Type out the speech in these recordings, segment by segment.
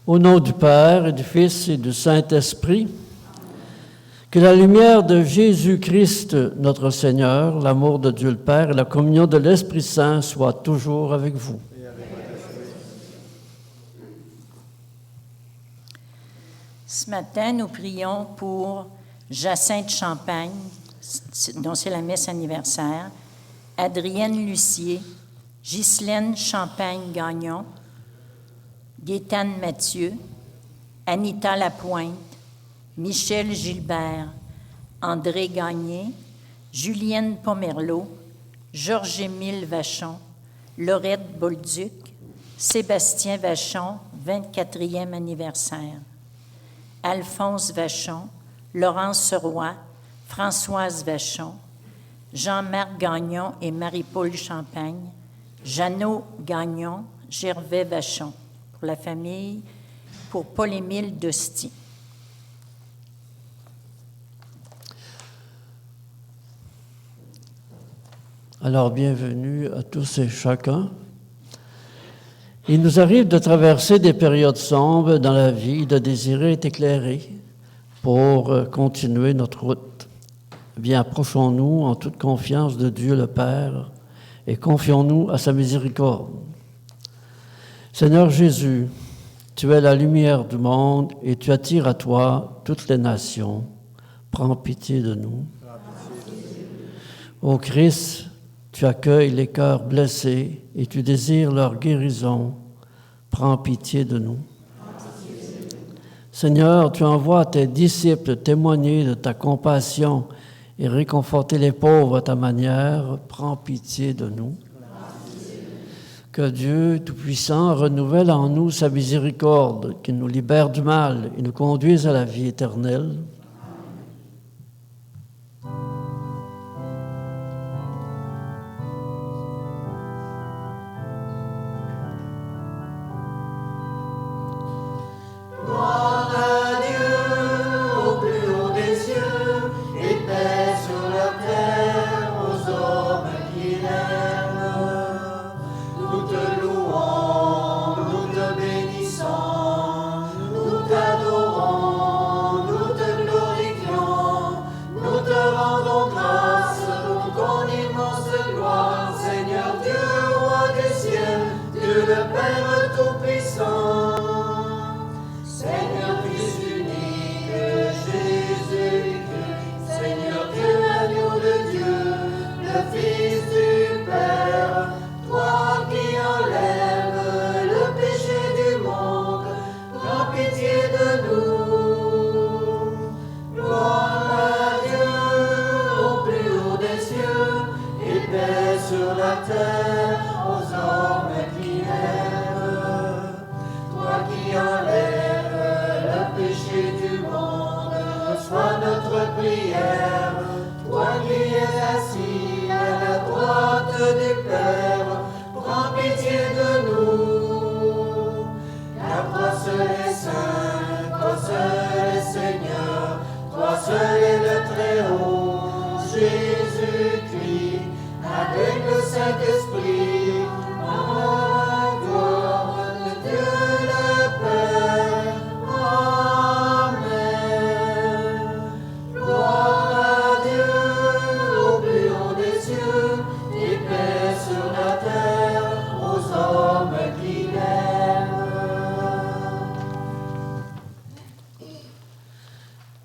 Au nom du Père et du Fils et du Saint-Esprit, que la lumière de Jésus-Christ, notre Seigneur, l'amour de Dieu le Père et la communion de l'Esprit Saint soient toujours avec vous. Ce matin, nous prions pour Jacinthe Champagne, dont c'est la messe anniversaire, Adrienne Lucier, Ghislaine Champagne-Gagnon, Gaétane Mathieu, Anita Lapointe, Michel Gilbert, André Gagné, Julienne Pomerleau, Georges-Émile Vachon, Laurette Bolduc, Sébastien Vachon, 24e anniversaire, Alphonse Vachon, Laurence Roy, Françoise Vachon, Jean-Marc Gagnon et Marie-Paul Champagne, Jeannot Gagnon, Gervais Vachon, pour la famille, pour Paul-Émile Dosti. Alors, bienvenue à tous et chacun. Il nous arrive de traverser des périodes sombres dans la vie, de désirer être éclairés pour continuer notre route. Bien, approchons-nous en toute confiance de Dieu le Père et confions-nous à sa miséricorde. Seigneur Jésus, tu es la lumière du monde et tu attires à toi toutes les nations. Prends pitié de nous. Ô Christ, tu accueilles les cœurs blessés et tu désires leur guérison. Prends pitié de nous. Seigneur, tu envoies tes disciples témoigner de ta compassion et réconforter les pauvres à ta manière. Prends pitié de nous. Que Dieu Tout-Puissant renouvelle en nous sa miséricorde, qu'il nous libère du mal et nous conduise à la vie éternelle.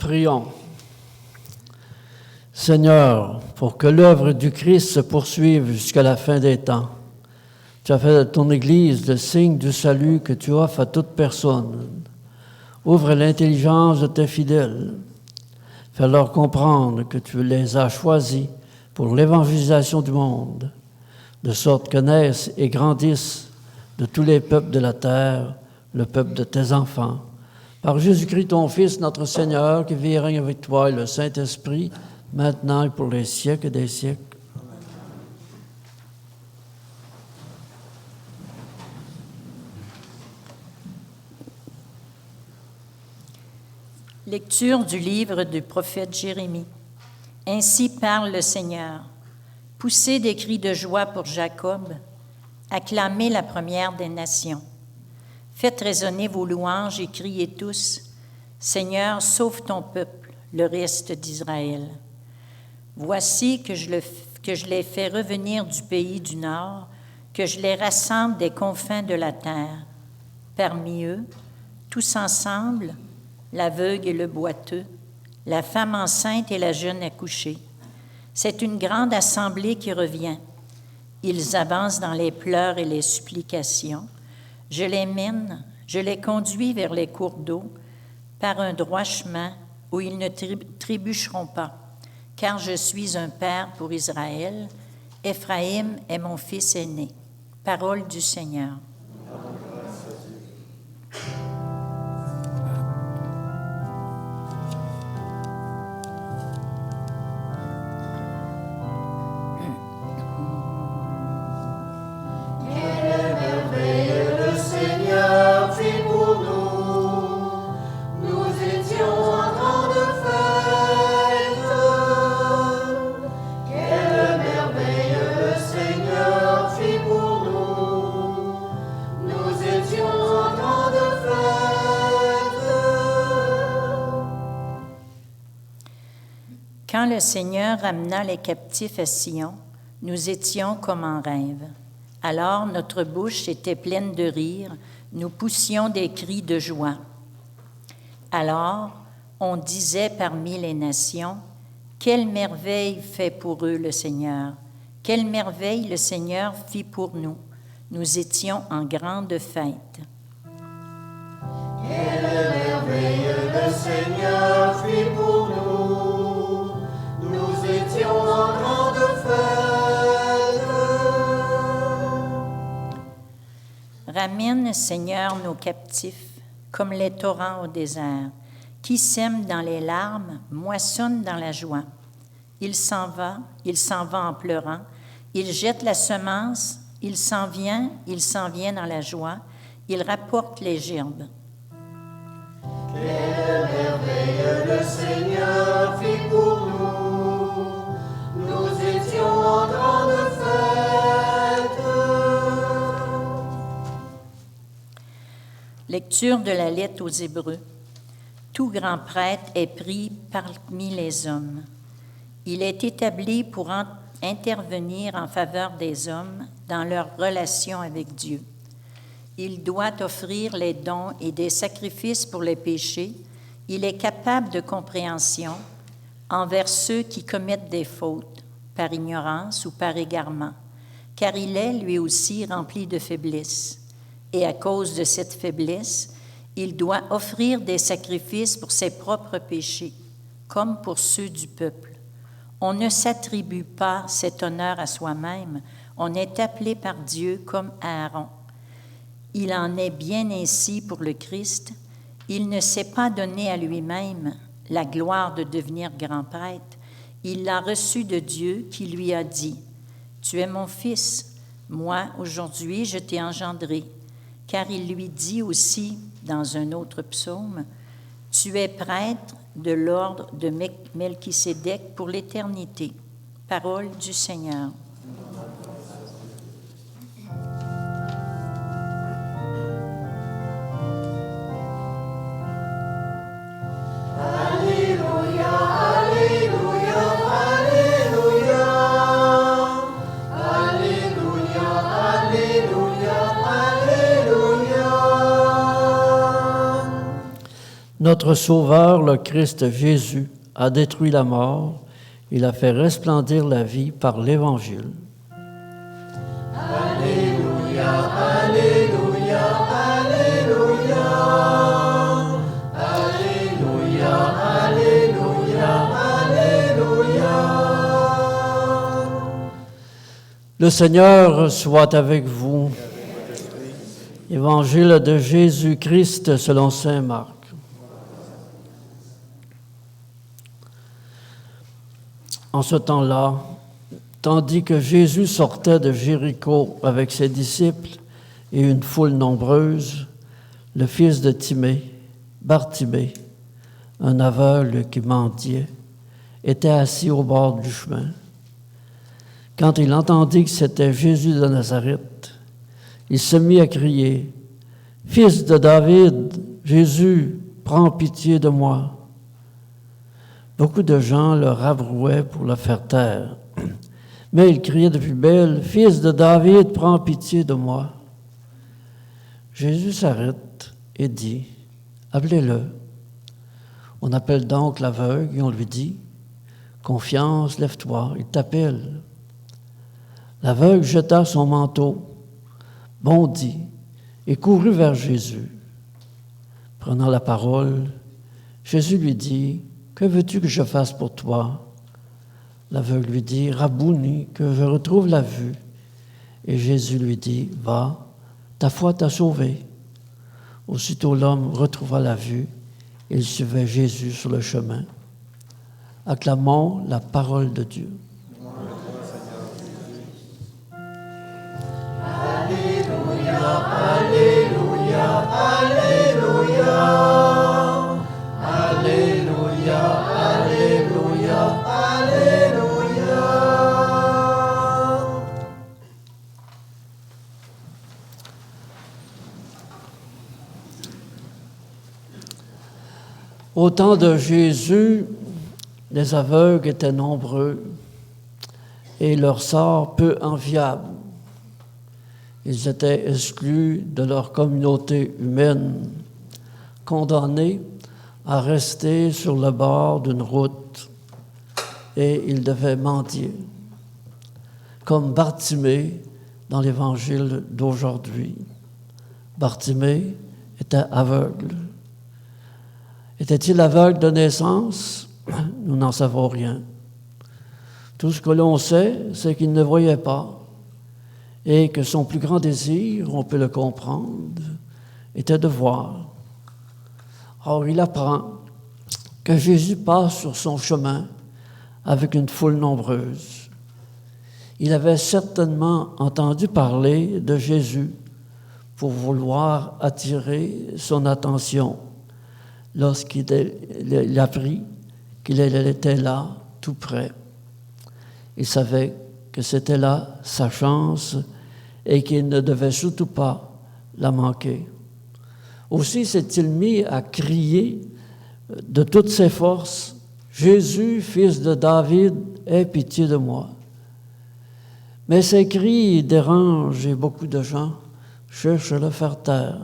Prions. Seigneur, pour que l'œuvre du Christ se poursuive jusqu'à la fin des temps, tu as fait de ton Église le signe du salut que tu offres à toute personne. Ouvre l'intelligence de tes fidèles. Fais-leur comprendre que tu les as choisis pour l'évangélisation du monde, de sorte que naissent et grandissent de tous les peuples de la terre, le peuple de tes enfants. Par Jésus-Christ, ton Fils, notre Seigneur, qui vit et règne avec toi et le Saint-Esprit, maintenant et pour les siècles des siècles. Lecture du livre du prophète Jérémie. Ainsi parle le Seigneur. Poussez des cris de joie pour Jacob, acclamez la première des nations. Faites résonner vos louanges et criez tous, Seigneur, sauve ton peuple, le reste d'Israël. Voici que je les fais revenir du pays du Nord, que je les rassemble des confins de la terre. Parmi eux, tous ensemble, l'aveugle et le boiteux, la femme enceinte et la jeune accouchée. C'est une grande assemblée qui revient. Ils avancent dans les pleurs et les supplications. Je les mène, je les conduis vers les cours d'eau, par un droit chemin où ils ne trébucheront pas, car je suis un père pour Israël. Éphraïm est mon fils aîné. Parole du Seigneur. Quand le Seigneur ramena les captifs à Sion, nous étions comme en rêve. Alors notre bouche était pleine de rire, nous poussions des cris de joie. Alors on disait parmi les nations, « Quelle merveille fait pour eux le Seigneur! Quelle merveille le Seigneur fit pour nous! Nous étions en grande fête. » Quelle merveille le Seigneur fit pour nous! Nous étions en grande fête. Ramène, Seigneur, nos captifs, comme les torrents au désert. Qui sème dans les larmes, moissonne dans la joie. Il s'en va en pleurant. Il jette la semence, il s'en vient dans la joie. Il rapporte les gerbes. Quelle merveille le Seigneur fit pour nous! Nous étions en grande fête. Lecture de la lettre aux Hébreux. Tout grand prêtre est pris parmi les hommes. Il est établi pour intervenir en faveur des hommes dans leur relation avec Dieu. Il doit offrir les dons et des sacrifices pour les péchés. Il est capable de compréhension envers ceux qui commettent des fautes, par ignorance ou par égarement, car il est lui aussi rempli de faiblesse. Et à cause de cette faiblesse, il doit offrir des sacrifices pour ses propres péchés, comme pour ceux du peuple. On ne s'attribue pas cet honneur à soi-même, on est appelé par Dieu comme Aaron. Il en est bien ainsi pour le Christ. Il ne s'est pas donné à lui-même la gloire de devenir grand prêtre. Il l'a reçu de Dieu qui lui a dit, « Tu es mon fils, moi aujourd'hui je t'ai engendré. » Car il lui dit aussi dans un autre psaume, « Tu es prêtre de l'ordre de Melchisédek pour l'éternité. » Parole du Seigneur. Notre Sauveur, le Christ Jésus, a détruit la mort. Il a fait resplendir la vie par l'Évangile. Alléluia, Alléluia, Alléluia. Alléluia, Alléluia, Alléluia. Le Seigneur soit avec vous. Évangile de Jésus-Christ selon saint Marc. En ce temps-là, tandis que Jésus sortait de Jéricho avec ses disciples et une foule nombreuse, le fils de Timée, Bartimée, un aveugle qui mendiait, était assis au bord du chemin. Quand il entendit que c'était Jésus de Nazareth, il se mit à crier, Fils de David, Jésus, prends pitié de moi. Beaucoup de gens le rabrouaient pour le faire taire. Mais il criait de plus belle, « Fils de David, prends pitié de moi. » Jésus s'arrête et dit, « Appelez-le. » On appelle donc l'aveugle et on lui dit, « Confiance, lève-toi, il t'appelle. » L'aveugle jeta son manteau, bondit et courut vers Jésus. Prenant la parole, Jésus lui dit, « Que veux-tu que je fasse pour toi? » L'aveugle lui dit, « Rabouni, que je retrouve la vue. » Et Jésus lui dit, « Va, ta foi t'a sauvé. » Aussitôt l'homme retrouva la vue, et il suivait Jésus sur le chemin. Acclamons la parole de Dieu. Alléluia, Alléluia, Alléluia. Alléluia, Alléluia, Alléluia. Au temps de Jésus, les aveugles étaient nombreux et leur sort peu enviable. Ils étaient exclus de leur communauté humaine, condamnés à rester sur le bord d'une route, et ils devaient mendier, comme Bartimée dans l'Évangile d'aujourd'hui. Bartimée était aveugle. Était-il aveugle de naissance? Nous n'en savons rien. Tout ce que l'on sait, c'est qu'il ne voyait pas et que son plus grand désir, on peut le comprendre, était de voir. Or, il apprend que Jésus passe sur son chemin avec une foule nombreuse. Il avait certainement entendu parler de Jésus pour vouloir attirer son attention lorsqu'il apprit qu'il était là, tout près. Il savait que c'était là sa chance et qu'il ne devait surtout pas la manquer. Aussi s'est-il mis à crier de toutes ses forces, « Jésus, fils de David, aie pitié de moi. » Mais ces cris dérangent et beaucoup de gens cherchent à le faire taire.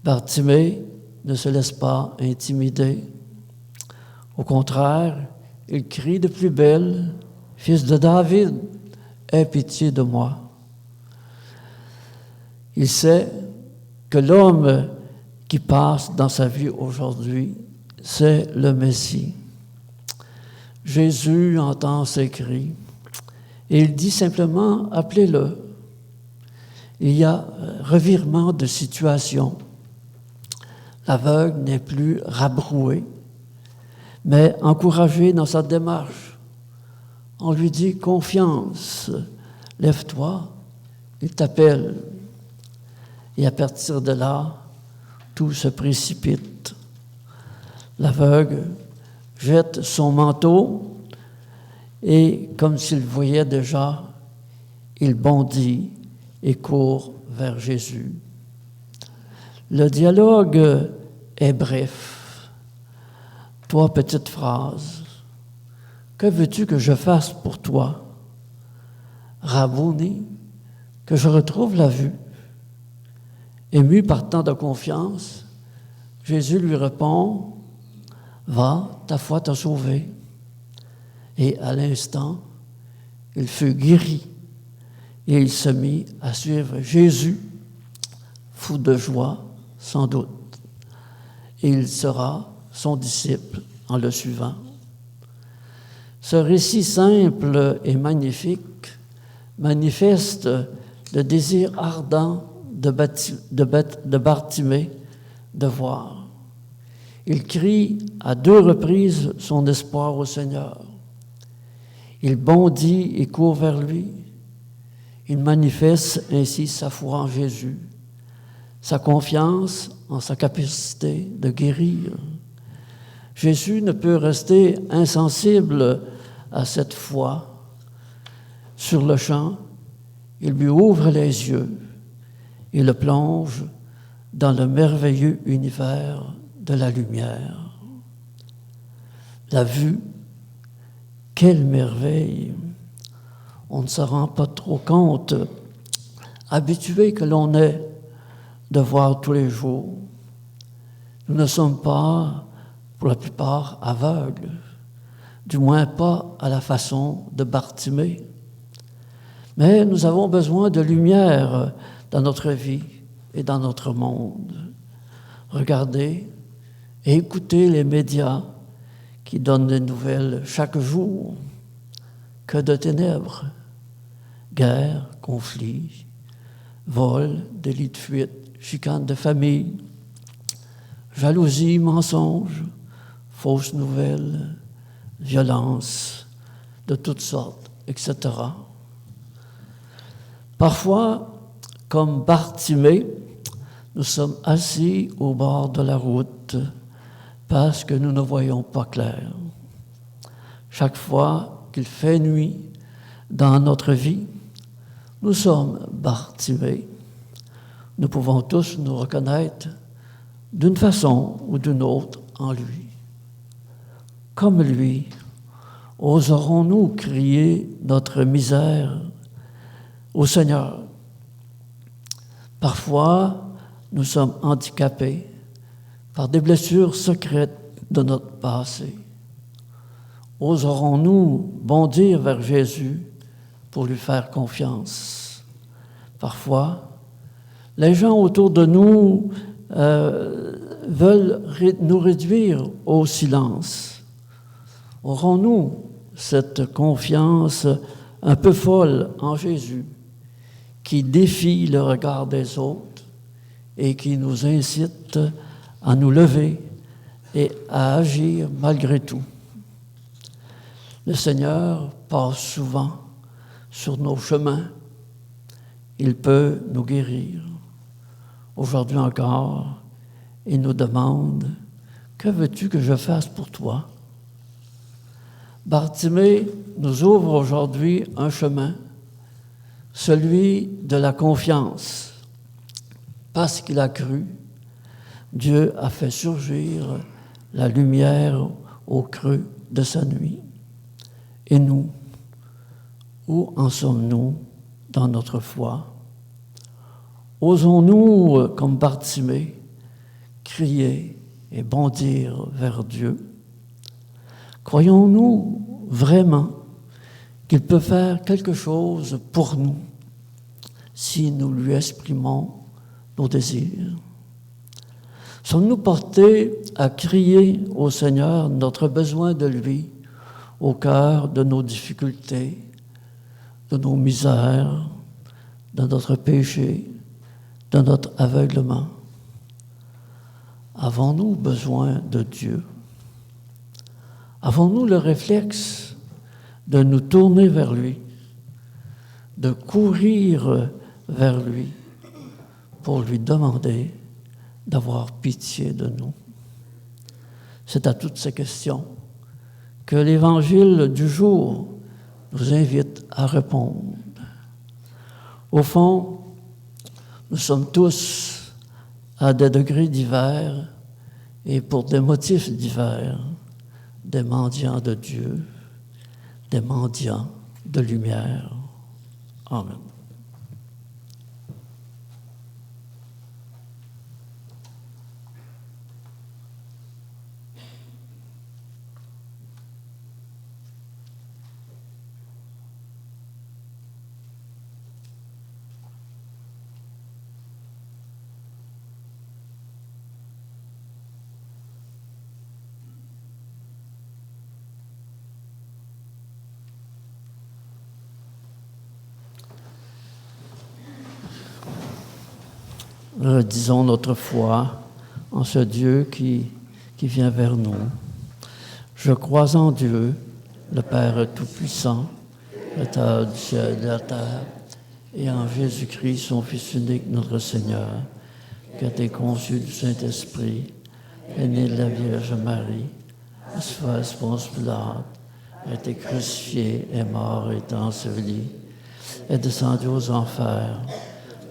Bartimée ne se laisse pas intimider. Au contraire, il crie de plus belle, « Fils de David, aie pitié de moi. » Il sait que l'homme qui passe dans sa vie aujourd'hui, c'est le Messie. Jésus entend ses cris et il dit simplement « Appelez-le ». Il y a revirement de situation. L'aveugle n'est plus rabroué, mais encouragé dans sa démarche. On lui dit « Confiance, lève-toi, il t'appelle. » Et à partir de là, tout se précipite. L'aveugle jette son manteau et, comme s'il voyait déjà, il bondit et court vers Jésus. Le dialogue est bref. Trois petites phrases. Que veux-tu que je fasse pour toi? Rabouni, que je retrouve la vue. Ému par tant de confiance, Jésus lui répond, « Va, ta foi t'a sauvé. » Et à l'instant, il fut guéri et il se mit à suivre Jésus, fou de joie, sans doute. Et il sera son disciple en le suivant. Ce récit simple et magnifique manifeste le désir ardent de Bartimée de voir. Il crie à 2 reprises son espoir au Seigneur. Il bondit et court vers lui. Il manifeste ainsi sa foi en Jésus, sa confiance en sa capacité de guérir. Jésus ne peut rester insensible à cette foi. Sur le champ, il lui ouvre les yeux. et le plonge dans le merveilleux univers de la lumière. La vue, quelle merveille! On ne se rend pas trop compte, habitué que l'on est de voir tous les jours. Nous ne sommes pas, pour la plupart, aveugles, du moins pas à la façon de Bartimée. Mais nous avons besoin de lumière dans notre vie et dans notre monde. Regardez et écoutez les médias qui donnent des nouvelles chaque jour. Que de ténèbres, guerre, conflits, vols, délits de fuite, chicanes de famille, jalousie, mensonges, fausses nouvelles, violences de toutes sortes, etc. Parfois, comme Bartimée, nous sommes assis au bord de la route parce que nous ne voyons pas clair. Chaque fois qu'il fait nuit dans notre vie, nous sommes Bartimée. Nous pouvons tous nous reconnaître d'une façon ou d'une autre en lui. Comme lui, oserons-nous crier notre misère au Seigneur? Parfois, nous sommes handicapés par des blessures secrètes de notre passé. Oserons-nous bondir vers Jésus pour lui faire confiance? Parfois, les gens autour de nous veulent nous réduire au silence. Aurons-nous cette confiance un peu folle en Jésus qui défie le regard des autres et qui nous incite à nous lever et à agir malgré tout? Le Seigneur passe souvent sur nos chemins. Il peut nous guérir. Aujourd'hui encore, il nous demande « Que veux-tu que je fasse pour toi ?» Bartimée nous ouvre aujourd'hui un chemin, celui de la confiance. Parce qu'il a cru, Dieu a fait surgir la lumière au creux de sa nuit. Et nous, où en sommes-nous dans notre foi? Osons-nous, comme Bartimée, crier et bondir vers Dieu? Croyons-nous vraiment qu'il peut faire quelque chose pour nous si nous lui exprimons nos désirs? Sommes-nous portés à crier au Seigneur notre besoin de lui au cœur de nos difficultés, de nos misères, de notre péché, de notre aveuglement? Avons-nous besoin de Dieu? Avons-nous le réflexe de nous tourner vers lui, de courir vers lui pour lui demander d'avoir pitié de nous? C'est à toutes ces questions que l'Évangile du jour nous invite à répondre. Au fond, nous sommes tous à des degrés divers et pour des motifs divers, des mendiants de Dieu, des mendiants de lumière. Amen. Disons notre foi en ce Dieu qui vient vers nous. Je crois en Dieu, le Père Tout-Puissant, Créateur du ciel et de la terre, et en Jésus-Christ, son Fils unique, notre Seigneur, qui a été conçu du Saint-Esprit, est né de la Vierge Marie, a souffert sous Ponce Pilate, a été crucifié, est mort et est enseveli, est descendu aux enfers.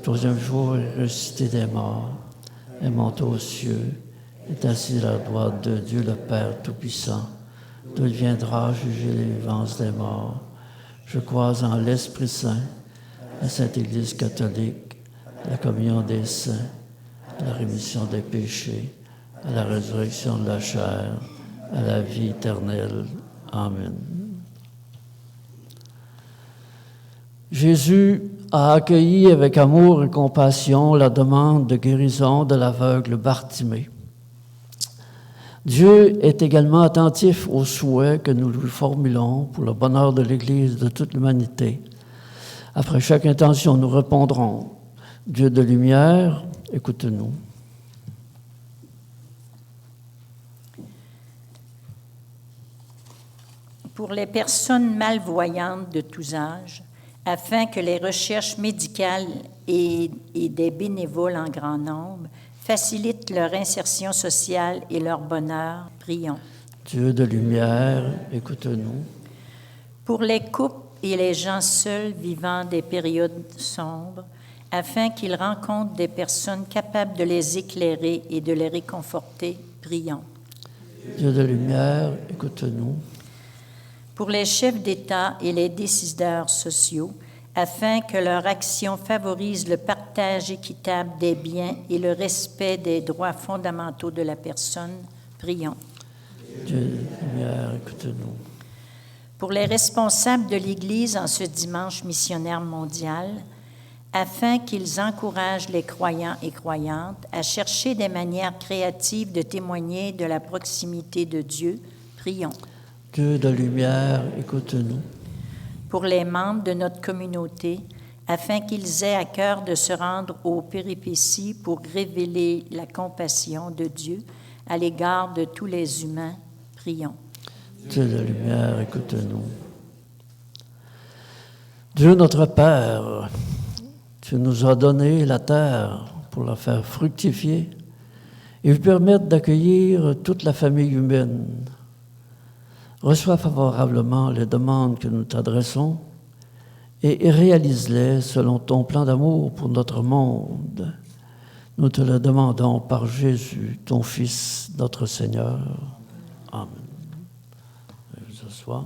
troisième jour est ressuscité des morts, est monté aux cieux, est assis à la droite de Dieu le Père Tout-Puissant, d'où il viendra juger les vivants des morts. Je crois en l'Esprit Saint, la Sainte Église catholique, la communion des saints, la rémission des péchés, à la résurrection de la chair, à la vie éternelle. Amen. Jésus a accueilli avec amour et compassion la demande de guérison de l'aveugle Bartimée. Dieu est également attentif aux souhaits que nous lui formulons pour le bonheur de l'Église et de toute l'humanité. Après chaque intention, nous répondrons: Dieu de lumière, écoute-nous. Pour les personnes malvoyantes de tous âges, afin que les recherches médicales et des bénévoles en grand nombre facilitent leur insertion sociale et leur bonheur, prions. Dieu de lumière, écoute-nous. Pour les couples et les gens seuls vivant des périodes sombres, afin qu'ils rencontrent des personnes capables de les éclairer et de les réconforter, prions. Dieu de lumière, écoute-nous. Pour les chefs d'État et les décideurs sociaux, afin que leur action favorise le partage équitable des biens et le respect des droits fondamentaux de la personne, prions. Dieu de lumière, écoute-nous. Pour les responsables de l'Église en ce dimanche missionnaire mondial, afin qu'ils encouragent les croyants et croyantes à chercher des manières créatives de témoigner de la proximité de Dieu, prions. Dieu de lumière, écoute-nous. Pour les membres de notre communauté, afin qu'ils aient à cœur de se rendre aux péripéties pour révéler la compassion de Dieu à l'égard de tous les humains, prions. Dieu de lumière, écoute-nous. Dieu notre Père, tu nous as donné la terre pour la faire fructifier et lui permettre d'accueillir toute la famille humaine. Reçois favorablement les demandes que nous t'adressons et réalise-les selon ton plan d'amour pour notre monde. Nous te le demandons par Jésus, ton Fils, notre Seigneur. Amen. Je vous assois.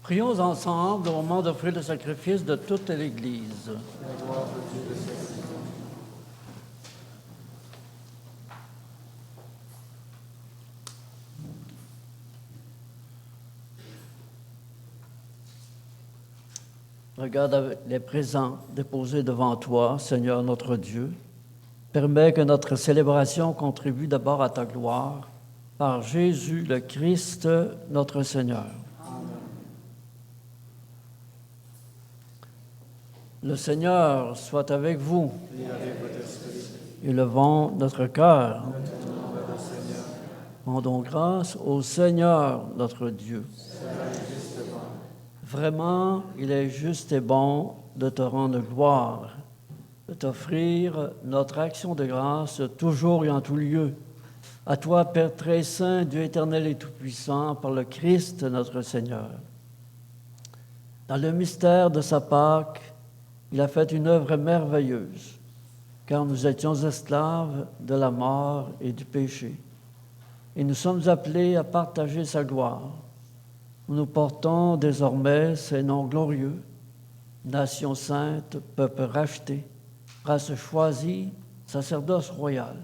Prions ensemble au moment d'offrir le sacrifice de toute l'Église. Regarde les présents déposés devant toi, Seigneur notre Dieu. Permets que notre célébration contribue d'abord à ta gloire, par Jésus le Christ, notre Seigneur. Le Seigneur soit avec vous. Élevons notre cœur. Rendons grâce au Seigneur notre Dieu. Vraiment, il est juste et bon de te rendre gloire, de t'offrir notre action de grâce toujours et en tout lieu. À toi, Père très saint, Dieu éternel et tout-puissant, par le Christ notre Seigneur. Dans le mystère de sa Pâque, il a fait une œuvre merveilleuse, car nous étions esclaves de la mort et du péché. Et nous sommes appelés à partager sa gloire. Nous portons désormais ces noms glorieux, nation sainte, peuple racheté, race choisie, sacerdoce royal.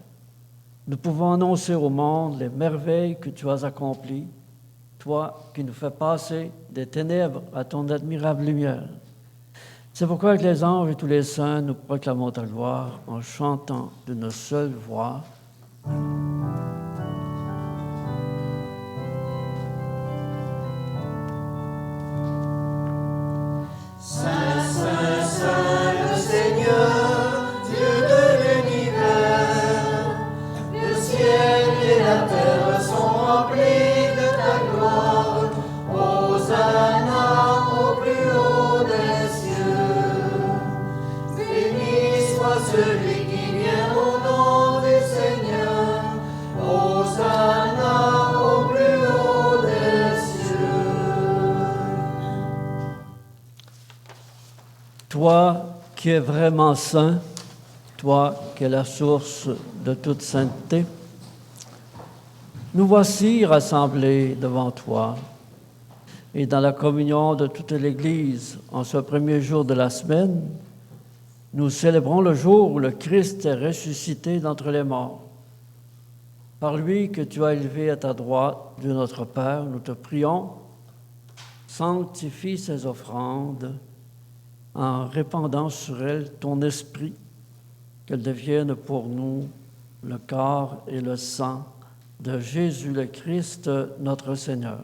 Nous pouvons annoncer au monde les merveilles que tu as accomplies, toi qui nous fais passer des ténèbres à ton admirable lumière. C'est pourquoi avec les anges et tous les saints, nous proclamons ta gloire en chantant d'une seule voix. Saint, Saint, Saint, le Seigneur, Dieu de l'univers, le ciel et la terre sont remplis de ta gloire. Hosanna au plus haut des cieux. Béni soit celui qui vient au nom du Seigneur. Hosanna au plus haut des cieux. Toi qui es vraiment saint, toi qui es la source de toute sainteté, nous voici rassemblés devant toi et dans la communion de toute l'Église en ce premier jour de la semaine, nous célébrons le jour où le Christ est ressuscité d'entre les morts. Par lui que tu as élevé à ta droite, Dieu notre Père, nous te prions, sanctifie ces offrandes en répandant sur elles ton esprit, qu'elles deviennent pour nous le corps et le sang de Jésus le Christ, notre Seigneur.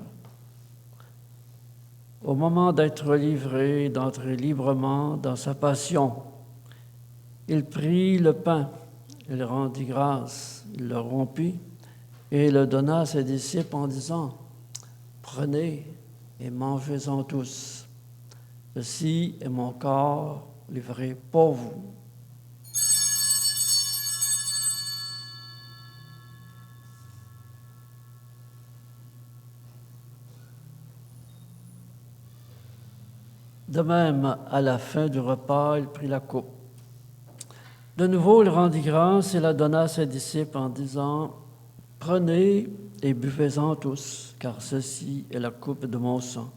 Au moment d'être livré, d'entrer librement dans sa passion, il prit le pain, il rendit grâce, il le rompit et le donna à ses disciples en disant « Prenez et mangez-en tous. Ceci est mon corps livré pour vous. » De même, à la fin du repas, il prit la coupe. De nouveau, il rendit grâce et la donna à ses disciples en disant « Prenez et buvez-en tous, car ceci est la coupe de mon sang,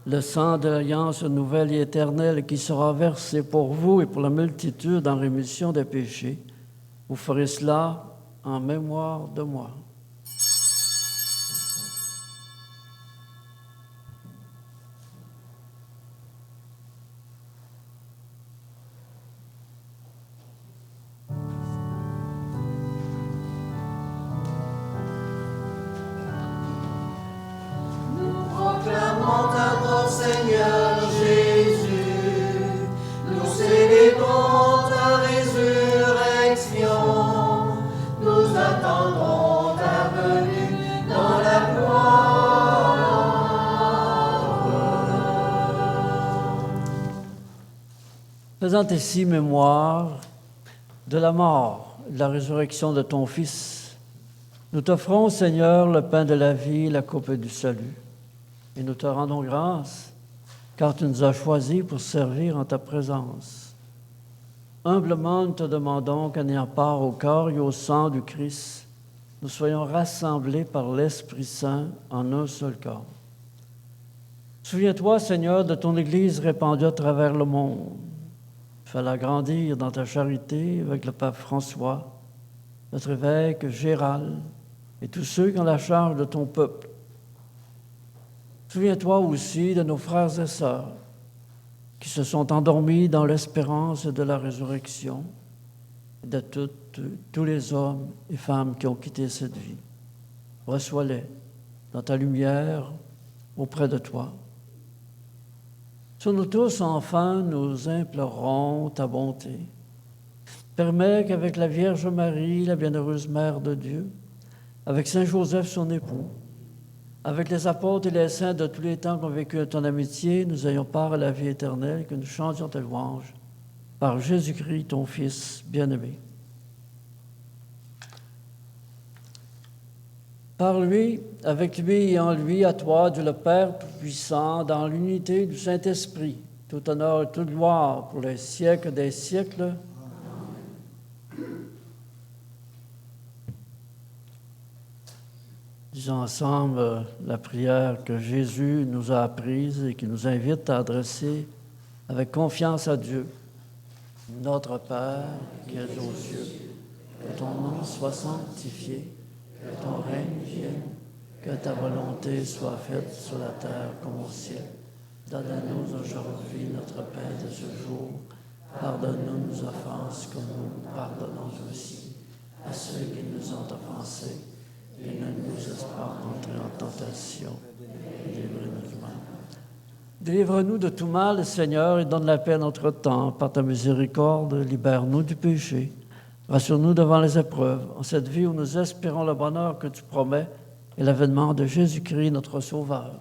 le sang de l'alliance nouvelle et éternelle qui sera versé pour vous et pour la multitude en rémission des péchés. Vous ferez cela en mémoire de moi. » Proclamons ta mort, Seigneur Jésus. Nous célébrons ta résurrection. Nous attendons ta venue dans la gloire. Faisant ici mémoire de la mort, de la résurrection de ton Fils, nous t'offrons, Seigneur, le pain de la vie, la coupe du salut. Et nous te rendons grâce, car tu nous as choisis pour servir en ta présence. Humblement, nous te demandons qu'en ayant part au corps et au sang du Christ, nous soyons rassemblés par l'Esprit Saint en un seul corps. Souviens-toi, Seigneur, de ton Église répandue à travers le monde. Fais-la grandir dans ta charité avec le pape François, notre évêque Gérald et tous ceux qui ont la charge de ton peuple. Souviens-toi aussi de nos frères et sœurs qui se sont endormis dans l'espérance de la résurrection, et de tous les hommes et femmes qui ont quitté cette vie. Reçois-les dans ta lumière auprès de toi. Sur nous tous, enfin, nous implorons ta bonté. Permets qu'avec la Vierge Marie, la bienheureuse Mère de Dieu, avec Saint Joseph, son époux, avec les apôtres et les saints de tous les temps qui ont vécu ton amitié, nous ayons part à la vie éternelle, que nous chantions tes louanges. Par Jésus-Christ, ton Fils bien-aimé. Par lui, avec lui et en lui, à toi, Dieu le Père Tout-Puissant, dans l'unité du Saint-Esprit, tout honneur et toute gloire pour les siècles des siècles. Disons ensemble la prière que Jésus nous a apprise et qui nous invite à adresser avec confiance à Dieu. Notre Père, qui es aux cieux, que ton nom soit sanctifié, que ton règne vienne, que ta volonté soit faite sur la terre comme au ciel. Donne-nous aujourd'hui notre pain de ce jour. Pardonne-nous nos offenses comme nous pardonnons aussi à ceux qui nous ont offensés. Et ne nous laisse pas entrer en tentation. Délivre-nous du mal. Délivre-nous de tout mal, Seigneur, et donne la paix à notre temps. Par ta miséricorde, libère-nous du péché. Rassure-nous devant les épreuves, en cette vie où nous espérons le bonheur que tu promets et l'avènement de Jésus-Christ, notre Sauveur.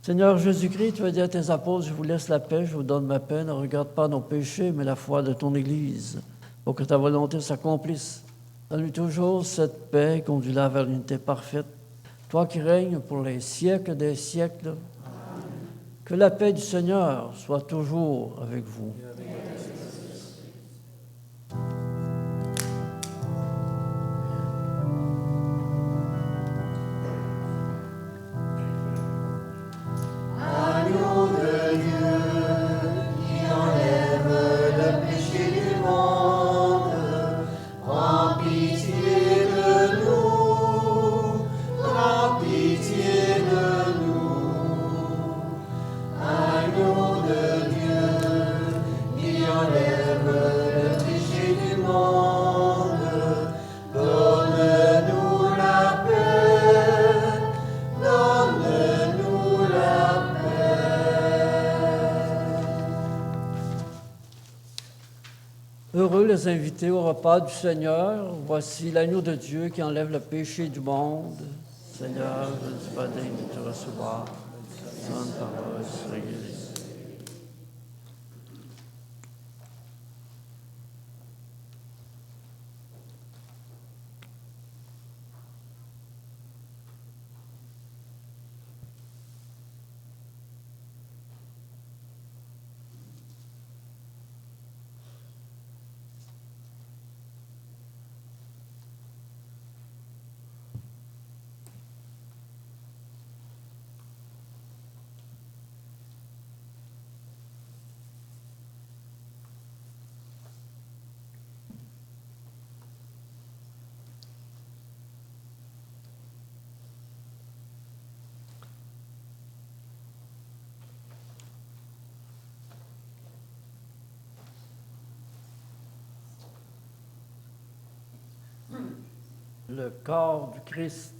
Seigneur Jésus-Christ, tu as dit à tes apôtres, je vous laisse la paix, je vous donne ma paix, ne regarde pas nos péchés, mais la foi de ton Église, pour que ta volonté s'accomplisse. Donne-lui toujours cette paix, conduis-la vers l'unité parfaite. Toi qui règnes pour les siècles des siècles, que la paix du Seigneur soit toujours avec vous. Agneau de Dieu, qui enlève le péché du monde, prends pitié de nous, prends pitié de nous. Agneau de Dieu, qui enlève le péché du monde, donne-nous la paix, donne-nous la Heureux les invités au repas du Seigneur. Voici l'agneau de Dieu qui enlève le péché du monde. Seigneur, je ne suis pas digne de te recevoir. Sonne parole, sois guéri. Le corps du Christ.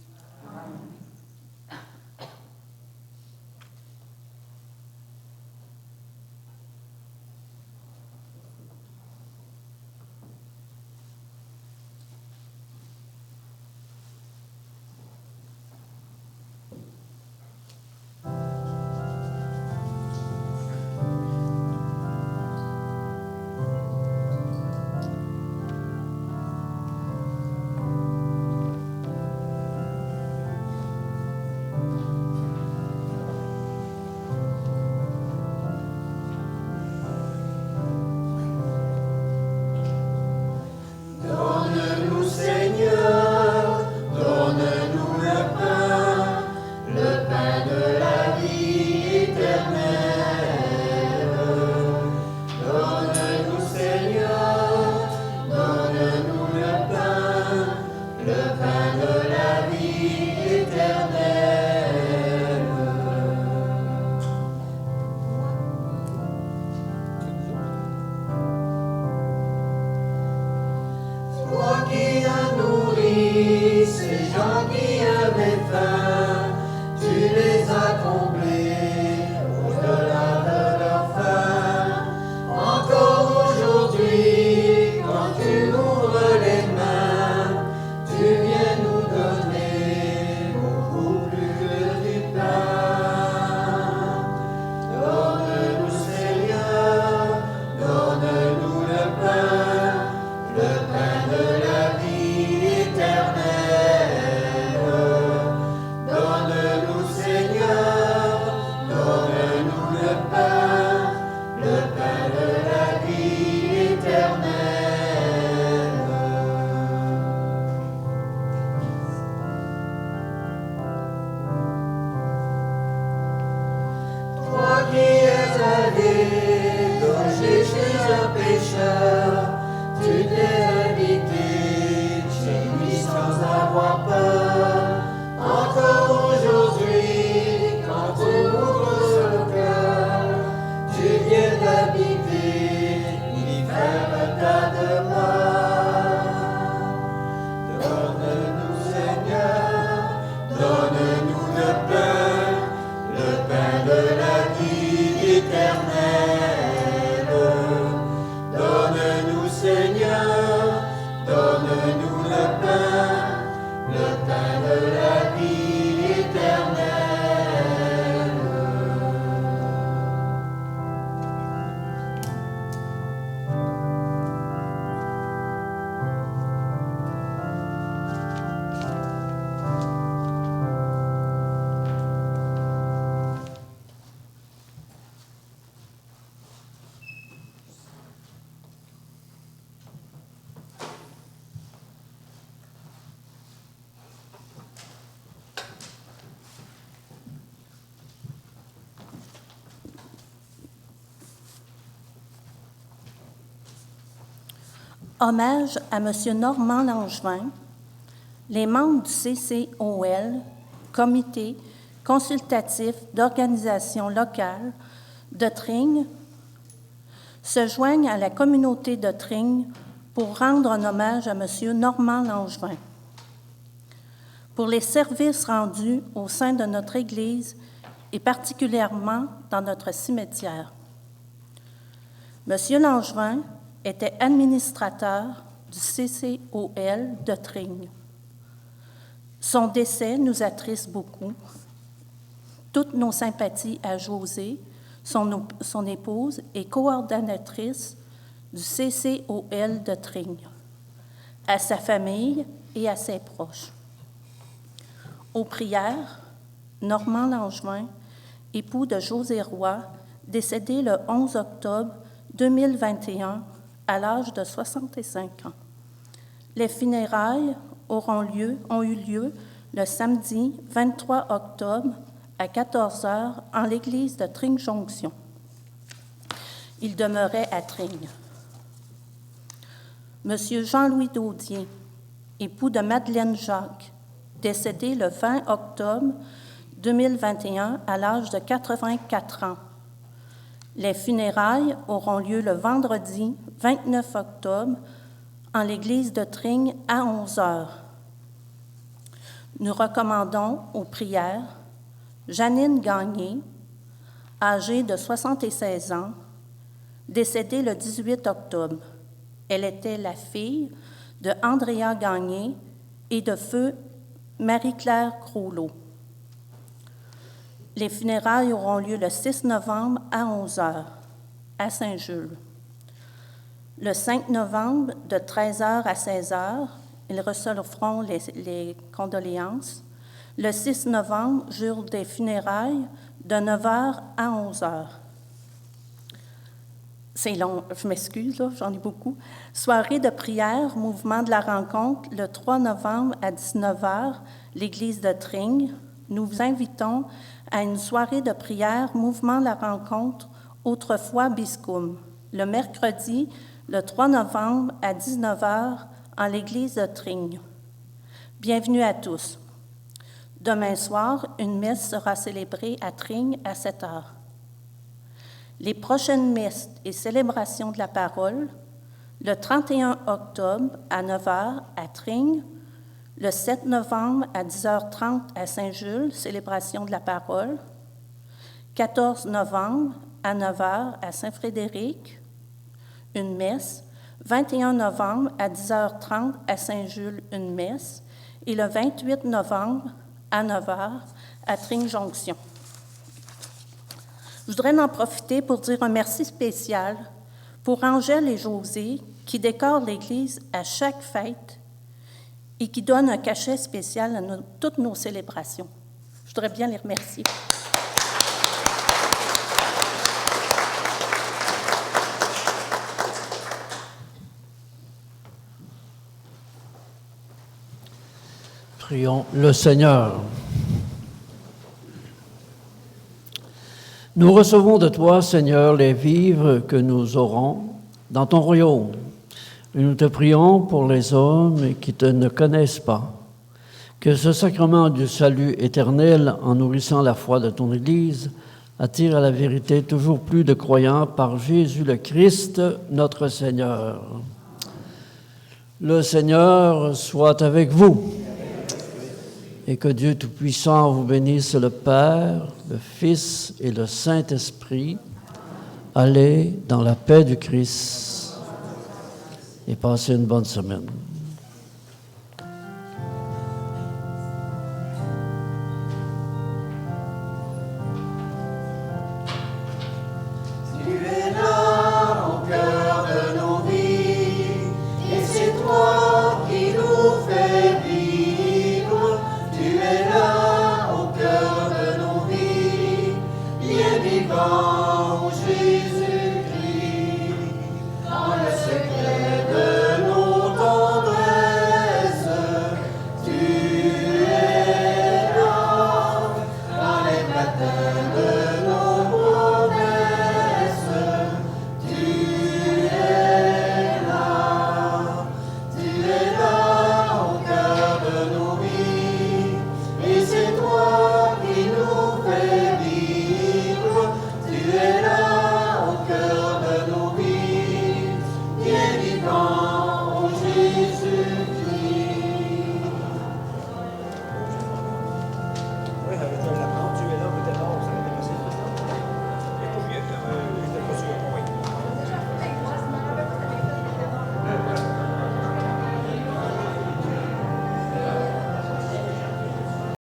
ta demeure. Donne-nous, Seigneur, donne-nous le pain de la vie éternelle. Donne-nous, Seigneur, donne-nous le pain de la vie éternelle. Hommage à M. Normand Langevin, les membres du CCOL, Comité consultatif d'organisation locale de Tring, se joignent à la communauté de Tring pour rendre un hommage à M. Normand Langevin. Pour les services rendus au sein de notre Église et particulièrement dans notre cimetière. M. Langevin était administrateur du CCOL de Tring. Son décès nous attriste beaucoup. Toutes nos sympathies à Josée, son épouse et coordonnatrice du CCOL de Tring, à sa famille et à ses proches. Aux prières, Normand Langevin, époux de Josée Roy, décédé le 11 octobre 2021 à l'âge de 65 ans. Les funérailles ont eu lieu le samedi 23 octobre à 14h en l'église de Tring-Jonction. Il demeurait à Tring. Monsieur Jean-Louis Daudier, époux de Madeleine Jacques, décédé le 20 octobre 2021 à l'âge de 84 ans. Les funérailles auront lieu le vendredi 29 octobre en l'église de Tring à 11h. Nous recommandons aux prières Janine Gagné, âgée de 76 ans, décédée le 18 octobre. Elle était la fille de Andrea Gagné et de feu Marie-Claire Groslot. Les funérailles auront lieu le 6 novembre à 11h à Saint-Jules. Le 5 novembre, de 13h à 16h, ils recevront les condoléances. Le 6 novembre, jour des funérailles, de 9h à 11h. C'est long, je m'excuse, là, j'en ai beaucoup. Soirée de prière, mouvement de la rencontre, le 3 novembre à 19h, l'église de Tring. Nous vous invitons à une soirée de prière, mouvement de la rencontre, autrefois Biscum, le mercredi, le 3 novembre à 19h, en l'église de Tring. Bienvenue à tous. Demain soir, une messe sera célébrée à Tring à 7h. Les prochaines messes et célébrations de la parole, le 31 octobre à 9h à Tring, le 7 novembre à 10h30 à Saint-Jules, célébration de la parole, 14 novembre à 9h à Saint-Frédéric, une messe, 21 novembre à 10h30 à Saint-Jules, une messe, et le 28 novembre à 9h à Tring-Jonction. Je voudrais en profiter pour dire un merci spécial pour Angèle et Josée qui décorent l'Église à chaque fête et qui donnent un cachet spécial à toutes nos célébrations. Je voudrais bien les remercier. Prions le Seigneur. Nous recevons de toi, Seigneur, les vivres que nous aurons dans ton royaume. Et nous te prions pour les hommes qui ne connaissent pas, que ce sacrement du salut éternel, en nourrissant la foi de ton Église, attire à la vérité toujours plus de croyants par Jésus le Christ, notre Seigneur. Le Seigneur soit avec vous. Et que Dieu Tout-Puissant vous bénisse, le Père, le Fils et le Saint-Esprit. Allez dans la paix du Christ et passez une bonne semaine.